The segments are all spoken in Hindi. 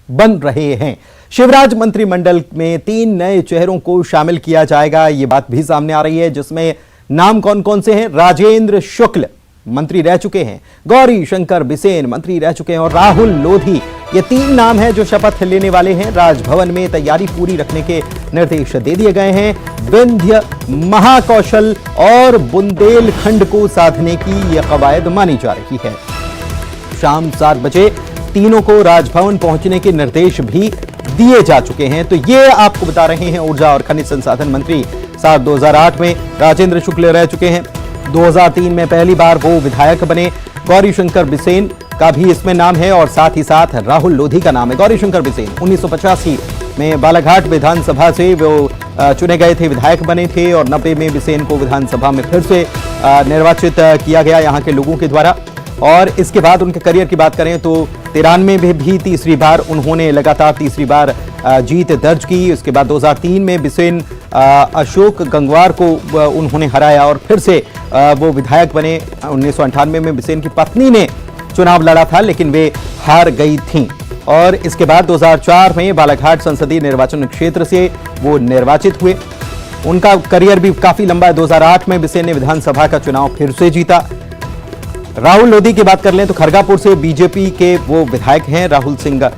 बन रहे हैं। शिवराज मंत्रिमंडल में 3 नए चेहरों को शामिल किया जाएगा, ये बात भी सामने आ रही है, जिसमें नाम कौन कौन से हैं। राजेंद्र शुक्ल मंत्री रह चुके हैं, गौरी शंकर बिसेन मंत्री रह चुके हैं और राहुल लोधी, ये 3 नाम हैं जो शपथ लेने वाले हैं। राजभवन में तैयारी पूरी रखने के निर्देश दे दिए गए हैं। विंध्य, महाकौशल और बुंदेलखंड को साधने की यह कवायद मानी जा रही है। शाम 7 बजे तीनों को राजभवन पहुंचने के निर्देश भी दिए जा चुके हैं। तो ये आपको बता रहे हैं ऊर्जा और खनिज संसाधन मंत्री। साल 2008 में राजेंद्र शुक्ल रह चुके हैं, 2003 में पहली बार वो विधायक बने। गौरी शंकर बिसेन का भी इसमें नाम है और साथ ही साथ राहुल लोधी का नाम है। गौरी शंकर बिसेन 1985 में बालाघाट विधानसभा से वो चुने गए थे, विधायक बने थे और 90 में बिसेन को विधानसभा में फिर से निर्वाचित किया गया यहाँ के लोगों के द्वारा। और इसके बाद उनके करियर की बात करें तो 93 में भी तीसरी बार उन्होंने लगातार तीसरी बार जीत दर्ज की। उसके बाद 2003 में बिसेन अशोक गंगवार को उन्होंने हराया और फिर से वो विधायक बने। 1998 में बिसेन की पत्नी ने चुनाव लड़ा था लेकिन वे हार गई थीं। और इसके बाद 2004 में बालाघाट संसदीय निर्वाचन क्षेत्र से वो निर्वाचित हुए। उनका करियर भी काफी लंबा है। 2008 में बिसेन ने विधानसभा का चुनाव फिर से जीता। राहुल लोधी की बात कर लें तो खरगापुर से बीजेपी के वो विधायक हैं। राहुल सिंह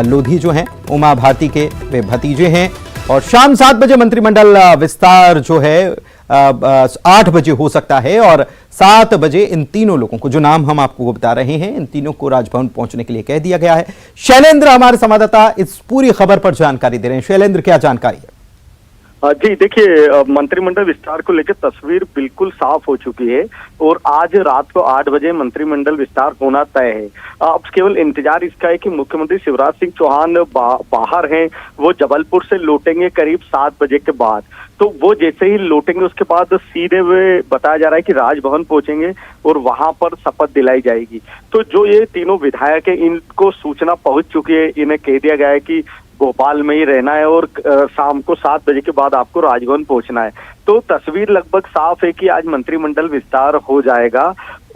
लोधी जो हैं उमा भारती के वे भतीजे हैं। और शाम 7 बजे मंत्रिमंडल विस्तार जो है 8 बजे हो सकता है और 7 बजे इन तीनों लोगों को, जो नाम हम आपको बता रहे हैं, इन तीनों को राजभवन पहुंचने के लिए कह दिया गया है। शैलेंद्र हमारे संवाददाता इस पूरी खबर पर जानकारी दे रहे हैं। शैलेंद्र, क्या जानकारी है? जी देखिए, मंत्रिमंडल विस्तार को लेकर तस्वीर बिल्कुल साफ हो चुकी है और आज रात को 8 बजे मंत्रिमंडल विस्तार होना तय है। अब केवल इंतजार इसका है कि मुख्यमंत्री शिवराज सिंह चौहान बाहर हैं, वो जबलपुर से लौटेंगे करीब 7 बजे के बाद। तो वो जैसे ही लौटेंगे उसके बाद सीधे वे बताया जा रहा है कि राजभवन पहुंचेंगे और वहां पर शपथ दिलाई जाएगी। तो जो ये तीनों विधायक है इनको सूचना पहुंच चुकी है, इन्हें कह दिया गया है कि भोपाल में ही रहना है और शाम को 7 बजे के बाद आपको राजभवन पहुंचना है। तो तस्वीर लगभग साफ है कि आज मंत्रिमंडल विस्तार हो जाएगा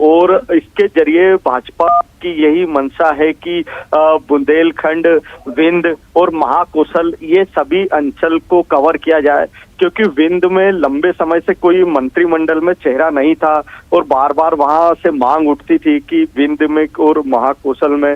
और इसके जरिए भाजपा की यही मंशा है कि बुंदेलखंड, विंध्य और महाकौशल ये सभी अंचल को कवर किया जाए, क्योंकि विंध्य में लंबे समय से कोई मंत्रिमंडल में चेहरा नहीं था और बार बार वहां से मांग उठती थी कि विंध्य में और महाकौशल में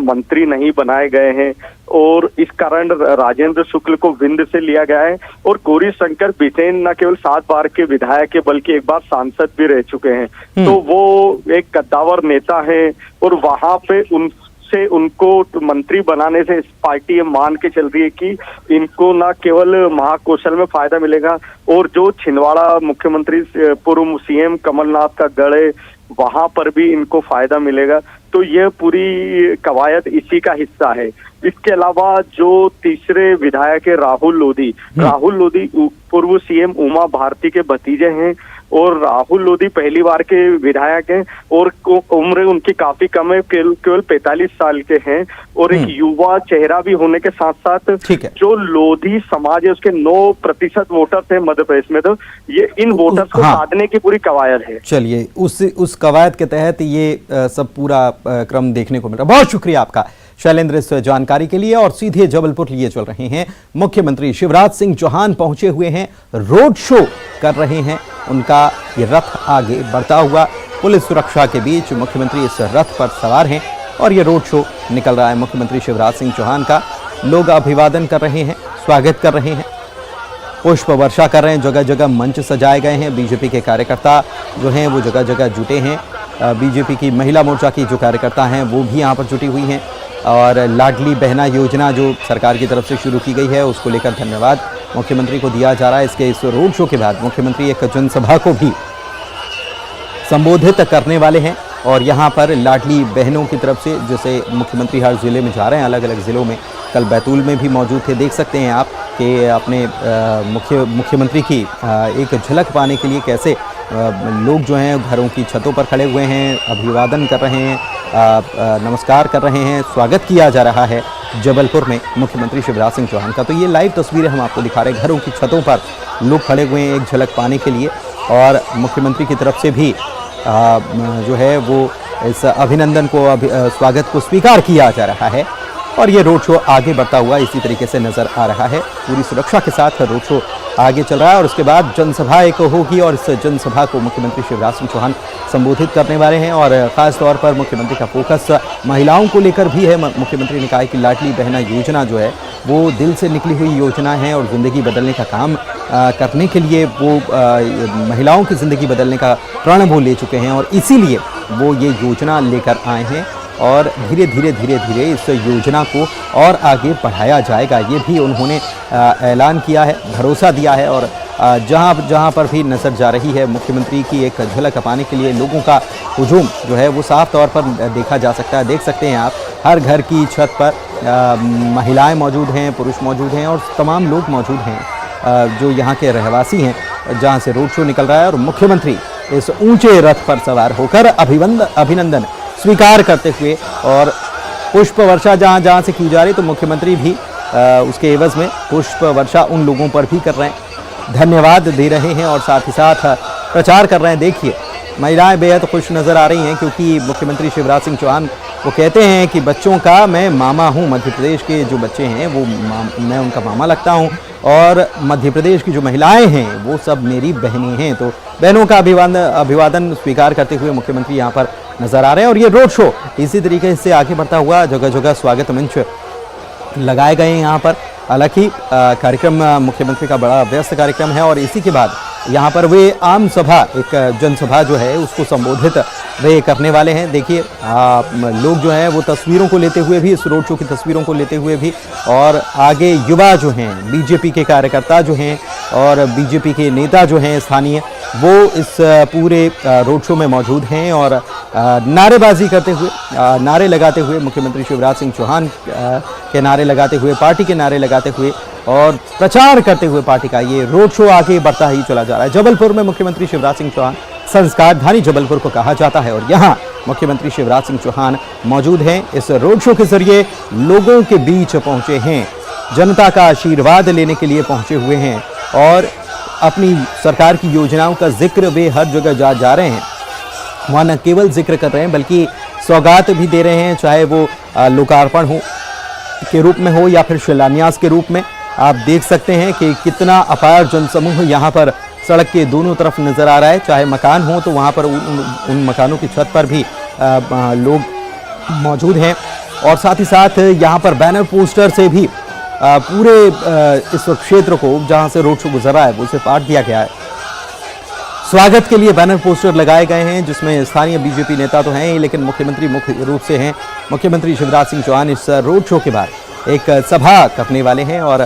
मंत्री नहीं बनाए गए हैं और इस कारण राजेंद्र शुक्ल को विंध्य से लिया गया है। और गौरी शंकर बिसेन न केवल 7 बार के विधायक है बल्कि एक बार सांसद भी रह चुके हैं। तो वो एक कद्दावर नेता है और वहां पे उनसे उनको मंत्री बनाने से इस पार्टी ये मान के चल रही है कि इनको ना केवल महाकौशल में फायदा मिलेगा और जो छिंदवाड़ा मुख्यमंत्री पूर्व सीएम कमलनाथ का गढ़ है वहां पर भी इनको फायदा मिलेगा। तो यह पूरी कवायद इसी का हिस्सा है। इसके अलावा जो तीसरे विधायक है राहुल लोधी पूर्व सीएम उमा भारती के भतीजे हैं और राहुल लोधी पहली बार के विधायक हैं और उम्र उनकी काफी कम है, केवल 45 साल के हैं और एक युवा चेहरा भी होने के साथ साथ जो लोधी समाज है उसके 9% वोटर्स हैं मध्य प्रदेश में। तो ये इन वोटर्स को साधने की पूरी कवायद है। चलिए उस कवायद के तहत ये सब पूरा क्रम देखने को मिल रहा है। बहुत शुक्रिया आपका शैलेंद्र इस जानकारी के लिए। और सीधे जबलपुर लिए चल रहे हैं। मुख्यमंत्री शिवराज सिंह चौहान पहुंचे हुए हैं, रोड शो कर रहे हैं। उनका ये रथ आगे बढ़ता हुआ पुलिस सुरक्षा के बीच मुख्यमंत्री इस रथ पर सवार हैं और ये रोड शो निकल रहा है मुख्यमंत्री शिवराज सिंह चौहान का। लोग अभिवादन कर रहे हैं, स्वागत कर रहे हैं, पुष्प वर्षा कर रहे हैं। जगह जगह मंच सजाए गए हैं। बीजेपी के कार्यकर्ता जो हैं वो जगह जगह जुटे हैं। बीजेपी की महिला मोर्चा की जो कार्यकर्ता हैं वो भी यहाँ पर जुटी हुई हैं। और लाडली बहना योजना जो सरकार की तरफ से शुरू की गई है उसको लेकर धन्यवाद मुख्यमंत्री को दिया जा रहा है। इसके इस रोड शो के बाद मुख्यमंत्री एक जनसभा को भी संबोधित करने वाले हैं और यहाँ पर लाडली बहनों की तरफ से जैसे मुख्यमंत्री हर जिले में जा रहे हैं, अलग अलग जिलों में, कल बैतूल में भी मौजूद थे। देख सकते हैं आप कि अपने मुख्यमंत्री की एक झलक पाने के लिए कैसे लोग जो हैं घरों की छतों पर खड़े हुए हैं, अभिवादन कर रहे हैं, नमस्कार कर रहे हैं, स्वागत किया जा रहा है जबलपुर में मुख्यमंत्री शिवराज सिंह चौहान का। तो ये लाइव तस्वीरें हम आपको दिखा रहे हैं। घरों की छतों पर लोग खड़े हुए हैं एक झलक पाने के लिए और मुख्यमंत्री की तरफ से भी जो है वो इस अभिनंदन को स्वागत को स्वीकार किया जा रहा है। और ये रोड शो आगे बढ़ता हुआ इसी तरीके से नजर आ रहा है। पूरी सुरक्षा के साथ रोड शो आगे चल रहा है और उसके बाद जनसभा एक होगी और इस जनसभा को मुख्यमंत्री शिवराज सिंह चौहान संबोधित करने वाले हैं और खास तौर पर मुख्यमंत्री का फोकस महिलाओं को लेकर भी है। मुख्यमंत्री ने कहा है कि लाडली बहना योजना जो है वो दिल से निकली हुई योजना है और ज़िंदगी बदलने का काम करने के लिए वो महिलाओं की ज़िंदगी बदलने का प्रण वो ले चुके हैं और इसीलिए वो ये योजना लेकर आए हैं और धीरे धीरे इस योजना को और आगे बढ़ाया जाएगा, ये भी उन्होंने ऐलान किया है, भरोसा दिया है। और जहां पर भी नज़र जा रही है मुख्यमंत्री की एक झलक पाने के लिए लोगों का हुजूम जो है वो साफ तौर पर देखा जा सकता है। देख सकते हैं आप, हर घर की छत पर महिलाएं मौजूद हैं, पुरुष मौजूद हैं और तमाम लोग मौजूद हैं जो यहाँ के रहवासी हैं, जहाँ से रोड शो निकल रहा है और मुख्यमंत्री इस ऊंचे रथ पर सवार होकर अभिनंदन स्वीकार करते हुए और पुष्प वर्षा जहाँ से की जा रही तो मुख्यमंत्री भी उसके एवज में पुष्प वर्षा उन लोगों पर भी कर रहे हैं, धन्यवाद दे रहे हैं और साथ ही साथ प्रचार कर रहे हैं। देखिए महिलाएं बेहद खुश नज़र आ रही हैं क्योंकि मुख्यमंत्री शिवराज सिंह चौहान वो कहते हैं कि बच्चों का मैं मामा हूं, मध्य प्रदेश के जो बच्चे हैं वो मैं उनका मामा लगता हूं और मध्य प्रदेश की जो महिलाएं हैं वो सब मेरी बहनें हैं। तो बहनों का अभिवादन स्वीकार करते हुए मुख्यमंत्री यहाँ पर नज़र आ रहे हैं और ये रोड शो इसी तरीके से आगे बढ़ता हुआ जगह जगह स्वागत मंच लगाए गए हैं यहाँ पर। हालांकि कार्यक्रम मुख्यमंत्री का बड़ा व्यस्त कार्यक्रम है और इसी के बाद यहाँ पर वे आम सभा, एक जनसभा जो है उसको संबोधित वे करने वाले हैं। देखिए लोग जो हैं वो तस्वीरों को लेते हुए भी, इस रोड शो की तस्वीरों को लेते हुए भी और आगे युवा जो हैं, बीजेपी के कार्यकर्ता जो हैं और बीजेपी के नेता जो हैं स्थानीय, वो इस पूरे रोड शो में मौजूद हैं और नारेबाजी करते हुए, नारे लगाते हुए, मुख्यमंत्री शिवराज सिंह चौहान के नारे लगाते हुए, पार्टी के नारे लगाते हुए और प्रचार करते हुए पार्टी का ये रोड शो आगे बढ़ता ही चला जा रहा है। जबलपुर में मुख्यमंत्री शिवराज सिंह चौहान, संस्कारधानी जबलपुर को कहा जाता है और यहाँ मुख्यमंत्री शिवराज सिंह चौहान मौजूद हैं। इस रोड शो के जरिए लोगों के बीच पहुंचे हैं, जनता का आशीर्वाद लेने के लिए पहुंचे हुए हैं और अपनी सरकार की योजनाओं का जिक्र वे हर जगह जा रहे हैं। वहाँ न केवल जिक्र कर रहे हैं बल्कि सौगात भी दे रहे हैं, चाहे वो लोकार्पण हो के रूप में हो या फिर शिलान्यास के रूप में। आप देख सकते हैं कि कितना अपार जनसमूह यहाँ पर सड़क के दोनों तरफ नज़र आ रहा है। चाहे मकान हो तो वहाँ पर उन मकानों की छत पर भी लोग मौजूद हैं और साथ ही साथ यहाँ पर बैनर पोस्टर से भी पूरे इस क्षेत्र को जहाँ से रोड शो गुजर रहा है वो उसे पाट दिया गया है। स्वागत के लिए बैनर पोस्टर लगाए गए हैं जिसमें स्थानीय बीजेपी नेता तो हैं ही लेकिन मुख्यमंत्री मुख्य रूप से हैं। मुख्यमंत्री शिवराज सिंह चौहान इस रोड शो के बाद एक सभा करने वाले हैं और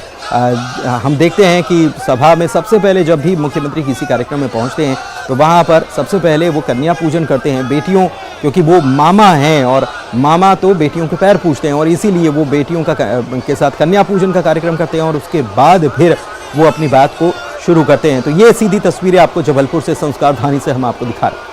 हम देखते हैं कि सभा में सबसे पहले जब भी मुख्यमंत्री किसी कार्यक्रम में पहुंचते हैं तो वहां पर सबसे पहले वो कन्या पूजन करते हैं, बेटियों, क्योंकि वो मामा हैं और मामा तो बेटियों के पैर पूजते हैं और इसीलिए वो बेटियों के साथ कन्या पूजन का कार्यक्रम करते हैं और उसके बाद फिर वो अपनी बात को शुरू करते हैं। तो ये सीधी तस्वीरें आपको जबलपुर से, संस्कारधानी से हम आपको दिखा रहे हैं।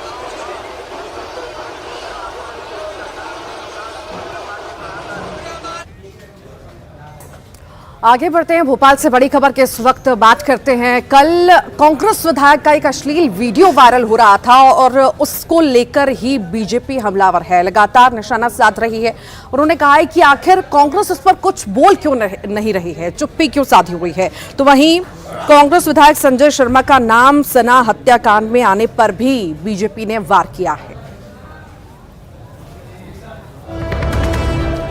आगे बढ़ते हैं, भोपाल से बड़ी खबर के इस वक्त बात करते हैं। कल कांग्रेस विधायक का एक अश्लील वीडियो वायरल हो रहा था और उसको लेकर ही बीजेपी हमलावर है, लगातार निशाना साध रही है। उन्होंने कहा है कि आखिर कांग्रेस इस पर कुछ बोल क्यों नहीं रही है, चुप्पी क्यों साधी हुई है। तो वहीं कांग्रेस विधायक संजय शर्मा का नाम सना हत्याकांड में आने पर भी बीजेपी ने वार किया है।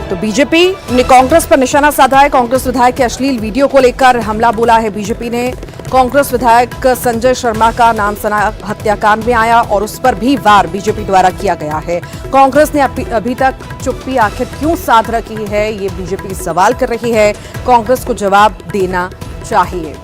तो बीजेपी ने कांग्रेस पर निशाना साधा है। कांग्रेस विधायक के अश्लील वीडियो को लेकर हमला बोला है बीजेपी ने। कांग्रेस विधायक संजय शर्मा का नाम सना हत्याकांड में आया और उस पर भी वार बीजेपी द्वारा किया गया है। कांग्रेस ने अभी तक चुप्पी आखिर क्यों साध रखी है, ये बीजेपी सवाल कर रही है। कांग्रेस को जवाब देना चाहिए।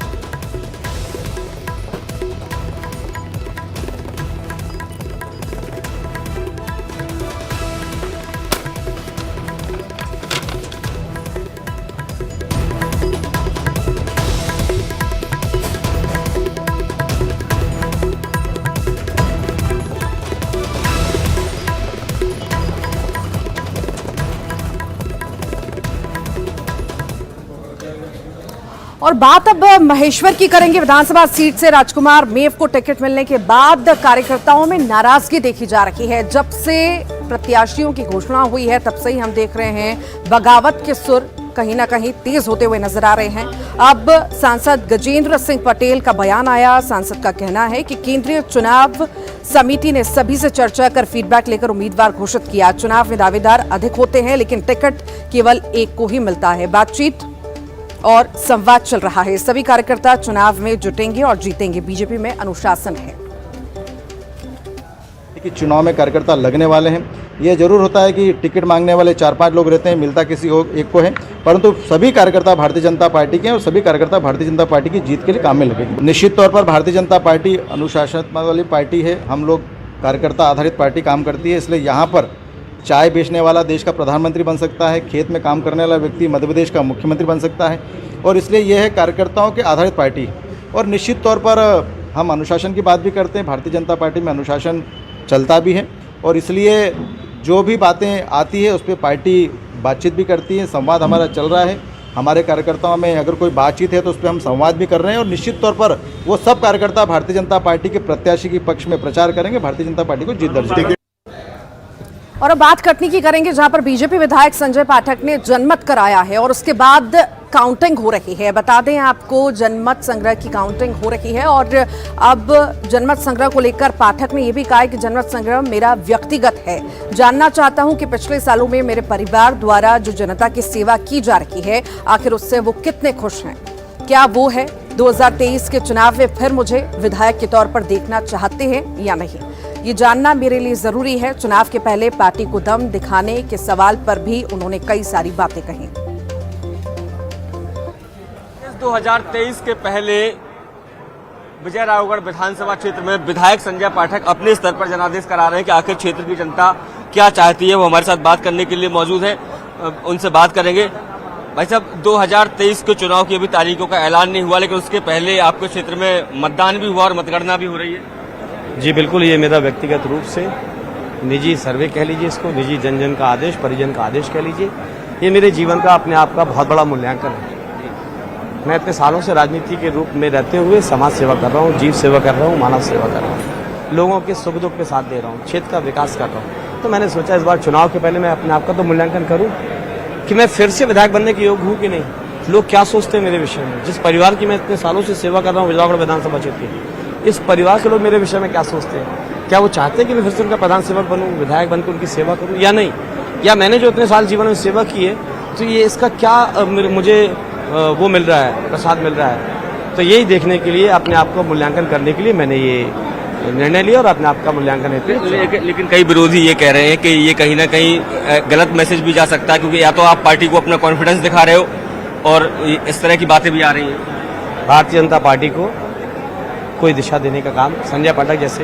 और बात अब महेश्वर की करेंगे। विधानसभा सीट से राजकुमार मेव को टिकट मिलने के बाद कार्यकर्ताओं में नाराजगी देखी जा रही है। जब से प्रत्याशियों की घोषणा हुई है तब से ही हम देख रहे हैं बगावत के सुर कहीं ना कहीं तेज होते हुए नजर आ रहे हैं। अब सांसद गजेंद्र सिंह पटेल का बयान आया। सांसद का कहना है कि केंद्रीय चुनाव समिति ने सभी से चर्चा कर फीडबैक लेकर उम्मीदवार घोषित किया। चुनाव में दावेदार अधिक होते हैं लेकिन टिकट केवल एक को ही मिलता है। बातचीत और संवाद चल रहा है। सभी कार्यकर्ता चुनाव में जुटेंगे और जीतेंगे। बीजेपी में अनुशासन है कि चुनाव में कार्यकर्ता लगने वाले हैं। ये जरूर होता है कि टिकट मांगने वाले 4-5 लोग रहते हैं, मिलता किसी एक को है, परंतु सभी कार्यकर्ता भारतीय जनता पार्टी के हैं और सभी कार्यकर्ता भारतीय जनता पार्टी की जीत के लिए काम में लगेंगे। निश्चित तौर पर भारतीय जनता पार्टी अनुशासनात्मक वाली पार्टी है। हम लोग कार्यकर्ता आधारित पार्टी काम करती है, इसलिए यहाँ पर चाय बेचने वाला देश का प्रधानमंत्री बन सकता है, खेत में काम करने वाला व्यक्ति मध्य प्रदेश का मुख्यमंत्री बन सकता है और इसलिए यह है कार्यकर्ताओं के आधारित पार्टी। और निश्चित तौर पर हम अनुशासन की बात भी करते हैं। भारतीय जनता पार्टी में अनुशासन चलता भी है और इसलिए जो भी बातें आती है उस पर पार्टी बातचीत भी करती है। संवाद हमारा चल रहा है। हमारे कार्यकर्ताओं में अगर कोई बातचीत है तो उस पर हम संवाद भी कर रहे हैं और निश्चित तौर पर वो सब कार्यकर्ता भारतीय जनता पार्टी के प्रत्याशी के पक्ष में प्रचार करेंगे। भारतीय जनता पार्टी को जीत दर्ज देंगे। और अब बात कटनी की करेंगे जहां पर बीजेपी विधायक संजय पाठक ने जनमत कराया है और उसके बाद काउंटिंग हो रही है। बता दें आपको जनमत संग्रह की काउंटिंग हो रही है और अब जनमत संग्रह को लेकर पाठक ने यह भी कहा है कि जनमत संग्रह मेरा व्यक्तिगत है। जानना चाहता हूं कि पिछले सालों में मेरे परिवार द्वारा जो जनता की सेवा की जा रही है आखिर उससे वो कितने खुश हैं। क्या वो है 2023 के चुनाव में फिर मुझे विधायक के तौर पर देखना चाहते हैं या नहीं, ये जानना मेरे लिए जरूरी है। चुनाव के पहले पार्टी को दम दिखाने के सवाल पर भी उन्होंने कई सारी बातें कही। 2023 के पहले विजय राघवगढ़ विधानसभा क्षेत्र में विधायक संजय पाठक अपने स्तर पर जनादेश करा रहे हैं कि आखिर क्षेत्र की जनता क्या चाहती है। वो हमारे साथ बात करने के लिए मौजूद है, उनसे बात करेंगे। भाई साहब, 2023 के चुनाव की अभी तारीखों का ऐलान नहीं हुआ लेकिन उसके पहले आपके क्षेत्र में मतदान भी हुआ और मतगणना भी हो रही है। जी बिल्कुल, ये मेरा व्यक्तिगत रूप से निजी सर्वे कह लीजिए, इसको निजी जन जन का आदेश, परिजन का आदेश कह लीजिए। ये मेरे जीवन का अपने आप का बहुत बड़ा मूल्यांकन है। मैं इतने सालों से राजनीति के रूप में रहते हुए समाज सेवा कर रहा हूँ, जीव सेवा कर रहा हूँ, मानव सेवा कर रहा हूँ, लोगों के सुख दुख के साथ दे रहा हूँ, क्षेत्र का विकास कर रहा हूँ। तो मैंने सोचा इस बार चुनाव के पहले मैं अपने आप का तो मूल्यांकन करूँ कि मैं फिर से विधायक बनने के योग्य हूँ कि नहीं। लोग क्या सोचते हैं मेरे विषय में। जिस परिवार की मैं इतने सालों से सेवा कर रहा हूँ राघवगढ़ विधानसभा क्षेत्र की, इस परिवार के लोग मेरे विषय में क्या सोचते हैं। क्या वो चाहते हैं कि मैं फिर से उनका प्रधान सेवक बनूं, विधायक बनकर उनकी सेवा करूं या नहीं। या मैंने जो इतने साल जीवन में सेवा की है तो ये इसका क्या मुझे वो मिल रहा है, प्रसाद मिल रहा है। तो यही देखने के लिए, अपने आप को मूल्यांकन करने के लिए मैंने ये निर्णय लिया और अपने आप का मूल्यांकन है। लेकिन कई विरोधी ये कह रहे हैं कि ये कहीं ना कहीं गलत मैसेज भी जा सकता है, क्योंकि या तो आप पार्टी को अपना कॉन्फिडेंस दिखा रहे हो और इस तरह की बातें भी आ रही हैं। भारतीय जनता पार्टी को कोई दिशा देने का काम संजय पाठक जैसे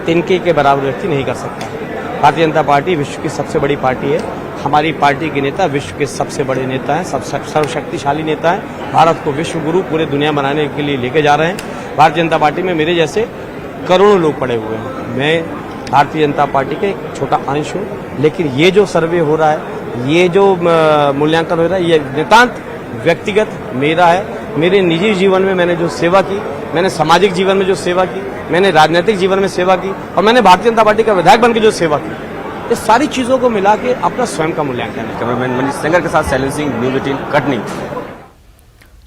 तिनके के बराबर व्यक्ति नहीं कर सकता। भारतीय जनता पार्टी विश्व की सबसे बड़ी पार्टी है। हमारी पार्टी के नेता विश्व के सबसे बड़े नेता हैं, सर्वशक्तिशाली नेता हैं। भारत को विश्व गुरु पूरे दुनिया बनाने के लिए लेके जा रहे हैं। भारतीय जनता पार्टी में मेरे जैसे करोड़ों लोग पड़े हुए हैं। मैं भारतीय जनता पार्टी का एक छोटा अंश हूँ, लेकिन ये जो सर्वे हो रहा है, ये जो मूल्यांकन हो रहा है, ये नितांत व्यक्तिगत मेरा है। मेरे निजी जीवन में मैंने जो सेवा की, मैंने सामाजिक जीवन में जो सेवा की, मैंने राजनीतिक जीवन में सेवा की और मैंने भारतीय जनता पार्टी का विधायक बनकर जो सेवा की, इस सारी चीजों को मिला के अपना स्वयं का मूल्यांकन है। कैमरामैन मनीष सेंगर के साथ शैलेंद्र सिंह, न्यूज़ 18 कटनी।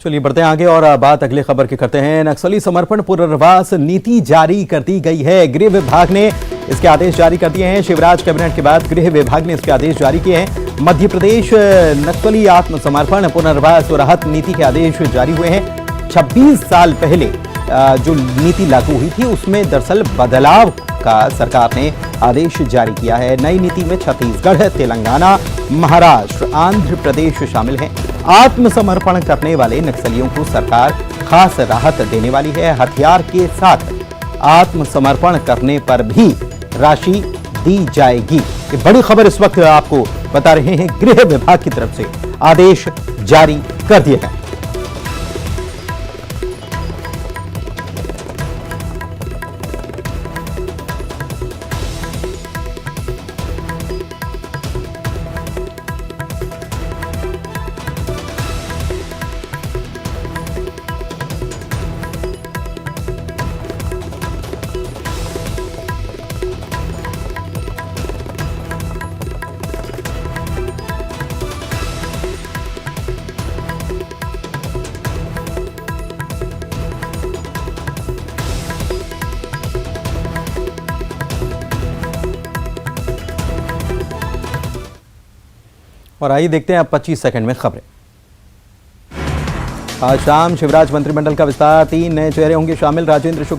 चलिए बढ़ते हैं आगे और बात अगले खबर की करते हैं। नक्सली समर्पण पुनर्वास नीति जारी कर दी गई है। गृह विभाग ने इसके आदेश जारी कर दिए हैं। शिवराज कैबिनेट के बाद गृह विभाग ने इसके आदेश जारी किए हैं। मध्य प्रदेश नक्सली आत्मसमर्पण पुनर्वास राहत नीति के आदेश जारी हुए हैं। 26 साल पहले जो नीति लागू हुई थी उसमें दरअसल बदलाव का सरकार ने आदेश जारी किया है। नई नीति में छत्तीसगढ़, तेलंगाना, महाराष्ट्र, आंध्र प्रदेश शामिल हैं। आत्मसमर्पण करने वाले नक्सलियों को सरकार खास राहत देने वाली है। हथियार के साथ आत्मसमर्पण करने पर भी राशि दी जाएगी। ये बड़ी खबर इस वक्त आपको बता रहे हैं, गृह विभाग की तरफ से आदेश जारी कर दिए गए। और आइए देखते हैं अब 25 सेकंड में खबरें। आज शाम शिवराज मंत्रिमंडल का विस्तार, 3 नए चेहरे होंगे शामिल। राजेंद्र शुक्ल